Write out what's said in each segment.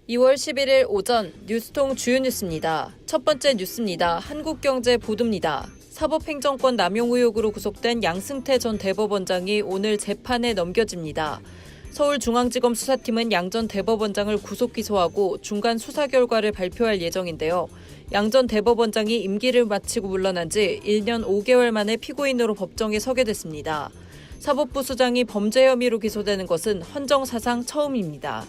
2월 11일 오전 뉴스통 주요 뉴스입니다. 첫 번째 뉴스입니다. 한국경제 보도입니다. 사법행정권 남용 의혹으로 구속된 양승태 전 대법원장이 오늘 재판에 넘겨집니다. 서울중앙지검 수사팀은 양 전 대법원장을 구속 기소하고 중간 수사 결과를 발표할 예정인데요. 양 전 대법원장이 임기를 마치고 물러난 지 1년 5개월 만에 피고인으로 법정에 서게 됐습니다. 사법부 수장이 범죄 혐의로 기소되는 것은 헌정사상 처음입니다.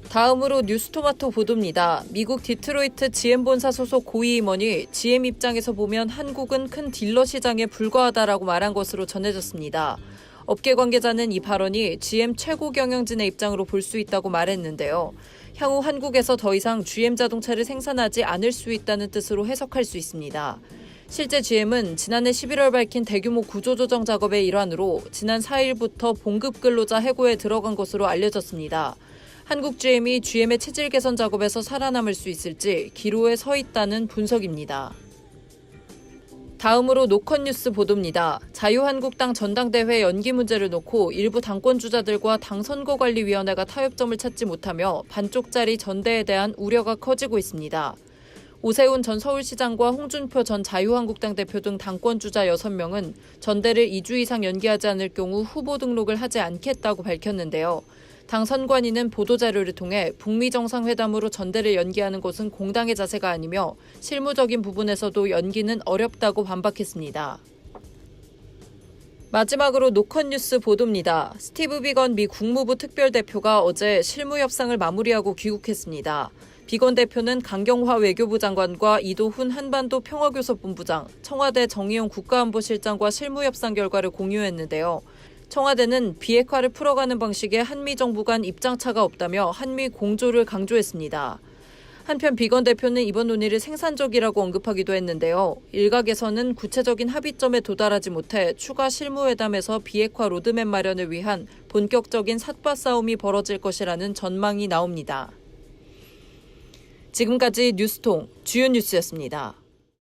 다음으로 뉴스토마토 보도입니다. 미국 디트로이트 GM본사 소속 고위 임원이 GM 입장에서 보면 한국은 큰 딜러 시장에 불과하다라고 말한 것으로 전해졌습니다. 업계 관계자는 이 발언이 GM 최고 경영진의 입장으로 볼 수 있다고 말했는데요. 향후 한국에서 더 이상 GM 자동차를 생산하지 않을 수 있다는 뜻으로 해석할 수 있습니다. 실제 GM은 지난해 11월 밝힌 대규모 구조조정 작업의 일환으로 지난 4일부터 봉급 근로자 해고에 들어간 것으로 알려졌습니다. 한국 GM이 GM의 체질 개선 작업에서 살아남을 수 있을지 기로에 서 있다는 분석입니다. 다음으로 노컷 뉴스 보도입니다. 자유한국당 전당대회 연기 문제를 놓고 일부 당권 주자들과 당 선거관리위원회가 타협점을 찾지 못하며 반쪽짜리 전대에 대한 우려가 커지고 있습니다. 오세훈 전 서울시장과 홍준표 전 자유한국당 대표 등 당권 주자 6명은 전대를 2주 이상 연기하지 않을 경우 후보 등록을 하지 않겠다고 밝혔는데요. 당 선관위는 보도자료를 통해 북미 정상회담으로 전대를 연기하는 것은 공당의 자세가 아니며 실무적인 부분에서도 연기는 어렵다고 반박했습니다. 마지막으로 노컷 뉴스 보도입니다. 스티브 비건 미 국무부 특별대표가 어제 실무 협상을 마무리하고 귀국했습니다. 비건 대표는 강경화 외교부 장관과 이도훈 한반도 평화교섭본부장, 청와대 정의용 국가안보실장과 실무 협상 결과를 공유했는데요. 청와대는 비핵화를 풀어가는 방식에 한미 정부 간 입장차가 없다며 한미 공조를 강조했습니다. 한편 비건 대표는 이번 논의를 생산적이라고 언급하기도 했는데요. 일각에서는 구체적인 합의점에 도달하지 못해 추가 실무회담에서 비핵화 로드맵 마련을 위한 본격적인 삿바 싸움이 벌어질 것이라는 전망이 나옵니다. 지금까지 뉴스통 주요 뉴스였습니다.